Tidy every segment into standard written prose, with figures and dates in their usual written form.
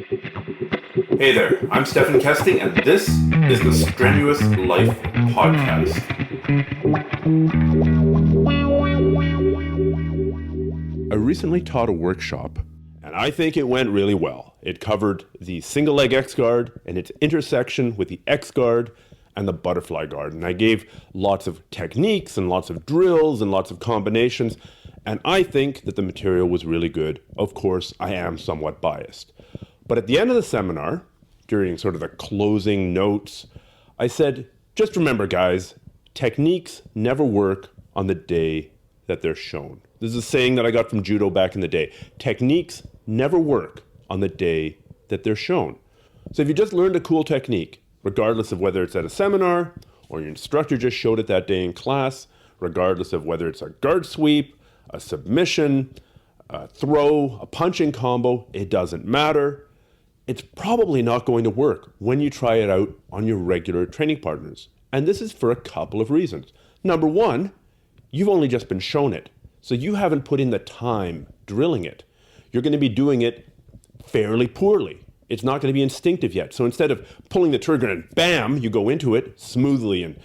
Hey there, I'm Stefan Kesting, and this is the Strenuous Life Podcast. I recently taught a workshop, and I think it went really well. It covered the single leg X guard and its intersection with the X guard and the butterfly guard. And I gave lots of techniques and lots of drills and lots of combinations, and I think that the material was really good. Of course, I am somewhat biased. But at the end of the seminar, during sort of the closing notes, I said, just remember guys, techniques never work on the day that they're shown. This is a saying that I got from judo back in the day. Techniques never work on the day that they're shown. So if you just learned a cool technique, regardless of whether it's at a seminar or your instructor just showed it that day in class, regardless of whether it's a guard sweep, a submission, a throw, a punching combo, it doesn't matter. It's probably not going to work when you try it out on your regular training partners. And this is for a couple of reasons. Number one, you've only just been shown it. So you haven't put in the time drilling it. You're going to be doing it fairly poorly. It's not going to be instinctive yet. So instead of pulling the trigger and bam, you go into it smoothly and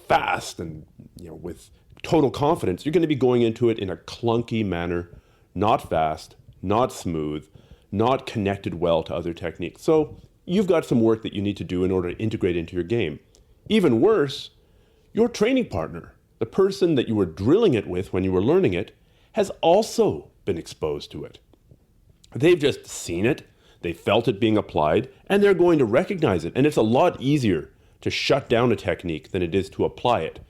fast and with total confidence, you're going to be going into it in a clunky manner, not fast, not smooth, not connected well to other techniques. So you've got some work that you need to do in order to integrate into your game. Even worse, your training partner, the person that you were drilling it with when you were learning it, has also been exposed to it. They've just seen it, they felt it being applied, and they're going to recognize it. And it's a lot easier to shut down a technique than it is to apply it.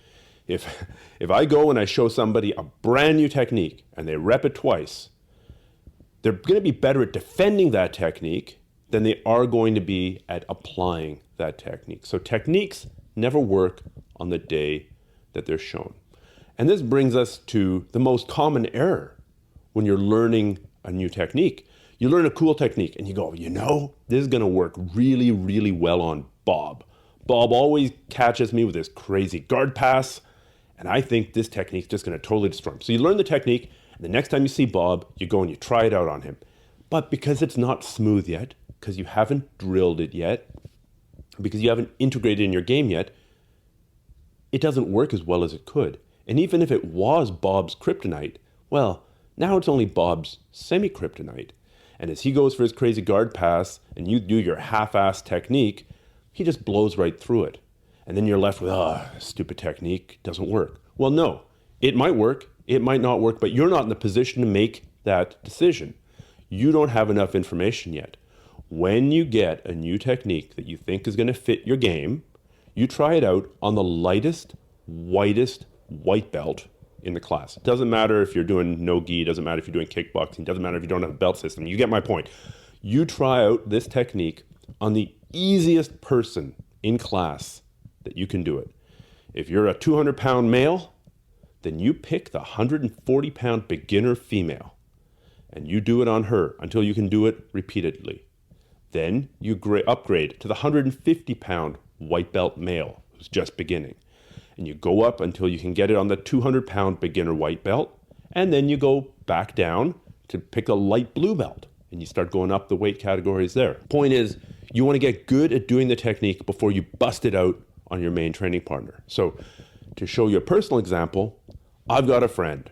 If I go and I show somebody a brand new technique and they rep it twice, they're going to be better at defending that technique than they are going to be at applying that technique. So techniques never work on the day that they're shown. And this brings us to the most common error when you're learning a new technique. You learn a cool technique and you go, this is going to work really, really well on Bob. Bob always catches me with this crazy guard pass, and I think this technique's just going to totally destroy him. So you learn the technique, and the next time you see Bob, you go and you try it out on him. But because it's not smooth yet, because you haven't drilled it yet, because you haven't integrated it in your game yet, it doesn't work as well as it could. And even if it was Bob's Kryptonite, well, now it's only Bob's semi-Kryptonite. And as he goes for his crazy guard pass, and you do your half-assed technique, he just blows right through it. And then you're left with, stupid technique, doesn't work. Well, no, it might work, it might not work, but you're not in the position to make that decision. You don't have enough information yet. When you get a new technique that you think is going to fit your game, you try it out on the lightest, whitest white belt in the class. It doesn't matter if you're doing no-gi, it doesn't matter if you're doing kickboxing, it doesn't matter if you don't have a belt system. You get my point. You try out this technique on the easiest person in class that you can do it. If you're a 200-pound male, then you pick the 140-pound beginner female and you do it on her until you can do it repeatedly. Then you upgrade to the 150-pound white belt male who's just beginning. And you go up until you can get it on the 200-pound beginner white belt, and then you go back down to pick a light blue belt, and you start going up the weight categories there. Point is, you want to get good at doing the technique before you bust it out on your main training partner. So to show you a personal example, I've got a friend.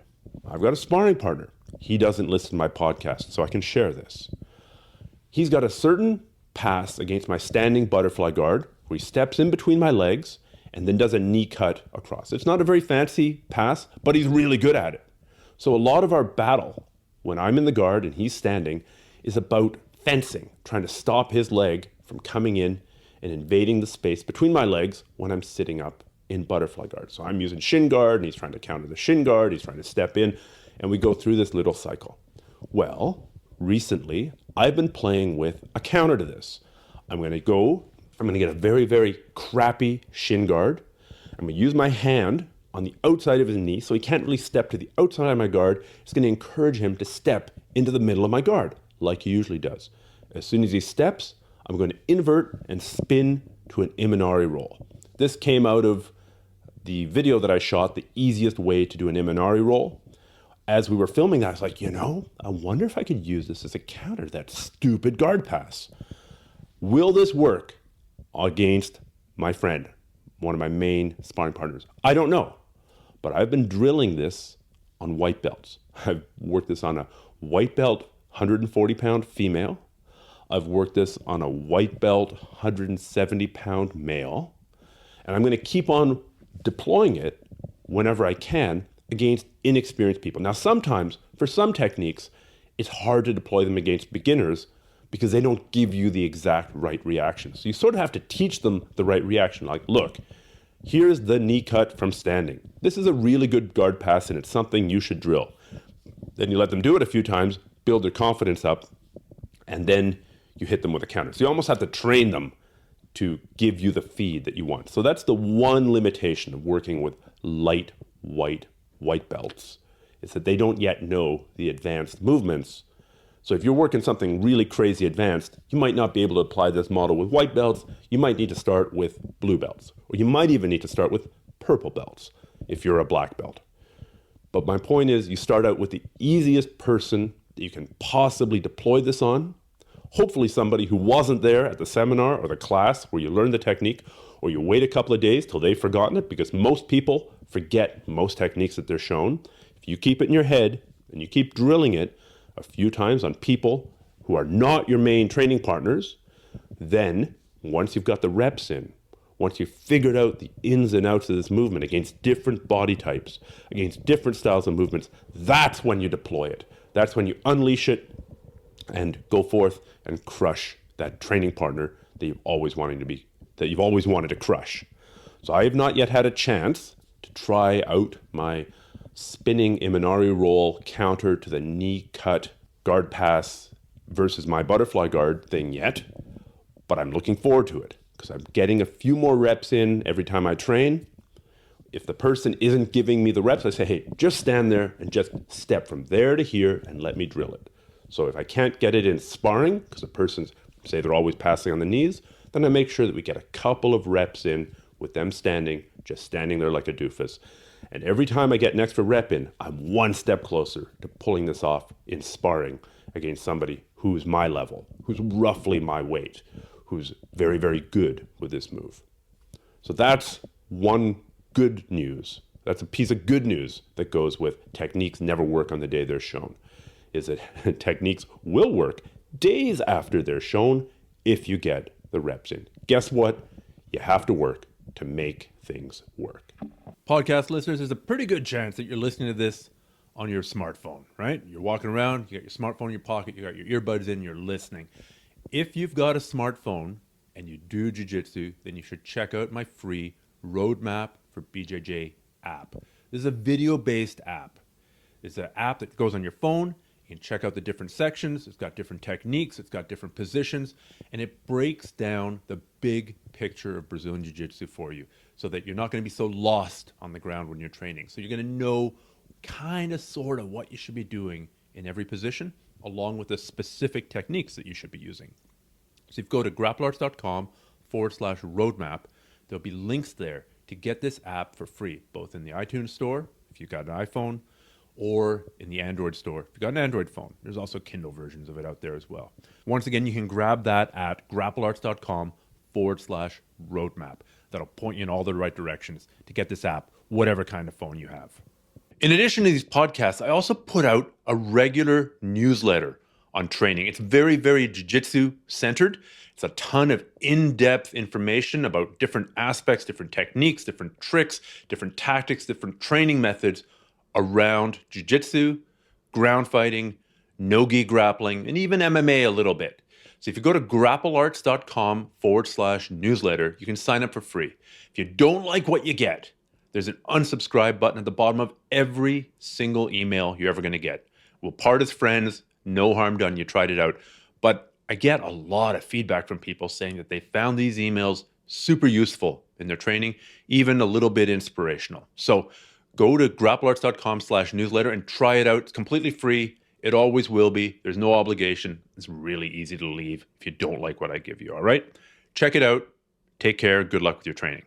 I've got a sparring partner. He doesn't listen to my podcast, so I can share this. He's got a certain pass against my standing butterfly guard where he steps in between my legs and then does a knee cut across. It's not a very fancy pass, but he's really good at it. So a lot of our battle, when I'm in the guard and he's standing, is about fencing, trying to stop his leg from coming in and invading the space between my legs when I'm sitting up in butterfly guard. So I'm using shin guard, and he's trying to counter the shin guard, he's trying to step in, and we go through this little cycle. Well, recently, I've been playing with a counter to this. I'm going to get a very, very crappy shin guard. I'm going to use my hand on the outside of his knee, so he can't really step to the outside of my guard. It's going to encourage him to step into the middle of my guard, like he usually does. As soon as he steps, I'm going to invert and spin to an Imanari roll. This came out of the video that I shot, the easiest way to do an Imanari roll. as we were filming that, I was like, I wonder if I could use this as a counter, that stupid guard pass. Will this work against my friend, one of my main sparring partners? I don't know, but I've been drilling this on white belts. I've worked this on a white belt 140-pound female. I've worked this on a white belt 170-pound male. And I'm going to keep on deploying it whenever I can against inexperienced people. Now, sometimes, for some techniques, it's hard to deploy them against beginners because they don't give you the exact right reaction. So you sort of have to teach them the right reaction. Like, look, here's the knee cut from standing. This is a really good guard pass, and it's something you should drill. Then you let them do it a few times, build their confidence up, and then you hit them with a counter. So you almost have to train them to give you the feed that you want. So that's the one limitation of working with light white belts, is that they don't yet know the advanced movements. So if you're working something really crazy advanced, you might not be able to apply this model with white belts. You might need to start with blue belts, or you might even need to start with purple belts if you're a black belt. But my point is, you start out with the easiest person that you can possibly deploy this on. Hopefully somebody who wasn't there at the seminar or the class where you learned the technique, or you wait a couple of days till they've forgotten it, because most people forget most techniques that they're shown. If you keep it in your head and you keep drilling it a few times on people who are not your main training partners, then once you've got the reps in, once you've figured out the ins and outs of this movement against different body types, against different styles of movements, that's when you deploy it. That's when you unleash it and go forth and crush that training partner that you've always wanted to crush. So I have not yet had a chance to try out my spinning Imanari roll counter to the knee cut guard pass versus my butterfly guard thing yet, but I'm looking forward to it because I'm getting a few more reps in every time I train. If the person isn't giving me the reps, I say, hey, just stand there and just step from there to here and let me drill it. So if I can't get it in sparring, because the person's, say they're always passing on the knees, then I make sure that we get a couple of reps in with them standing, just standing there like a doofus. And every time I get an extra rep in, I'm one step closer to pulling this off in sparring against somebody who's my level, who's roughly my weight, who's very, very good with this move. So that's one good news. That's a piece of good news that goes with techniques never work on the day they're shown, is that techniques will work days after they're shown if you get the reps in. Guess what? You have to work to make things work. Podcast listeners, there's a pretty good chance that you're listening to this on your smartphone, right? You're walking around, you got your smartphone in your pocket, you got your earbuds in, you're listening. If you've got a smartphone and you do jiu-jitsu, then you should check out my free Roadmap for BJJ app. This is a video-based app. It's an app that goes on your phone. You can check out the different sections. It's got different techniques. It's got different positions. And it breaks down the big picture of Brazilian Jiu-Jitsu for you so that you're not going to be so lost on the ground when you're training. So you're going to know kind of sort of what you should be doing in every position, along with the specific techniques that you should be using. So if you go to grapplearts.com/roadmap, there'll be links there to get this app for free, both in the iTunes store, if you've got an iPhone, or in the Android store, if you've got an Android phone. There's also Kindle versions of it out there as well. Once again, you can grab that at grapplearts.com/roadmap. That'll point you in all the right directions to get this app, whatever kind of phone you have. In addition to these podcasts, I also put out a regular newsletter on training. It's very, very jiu-jitsu centered. It's a ton of in-depth information about different aspects, different techniques, different tricks, different tactics, different training methods around jiu-jitsu, ground fighting, no-gi grappling, and even MMA a little bit. So if you go to grapplearts.com/newsletter, you can sign up for free. If you don't like what you get, there's an unsubscribe button at the bottom of every single email you're ever going to get. We'll part as friends, no harm done, you tried it out. But I get a lot of feedback from people saying that they found these emails super useful in their training, even a little bit inspirational. So go to grapplearts.com/newsletter and try it out. It's completely free. It always will be. There's no obligation. It's really easy to leave if you don't like what I give you, all right? Check it out. Take care. Good luck with your training.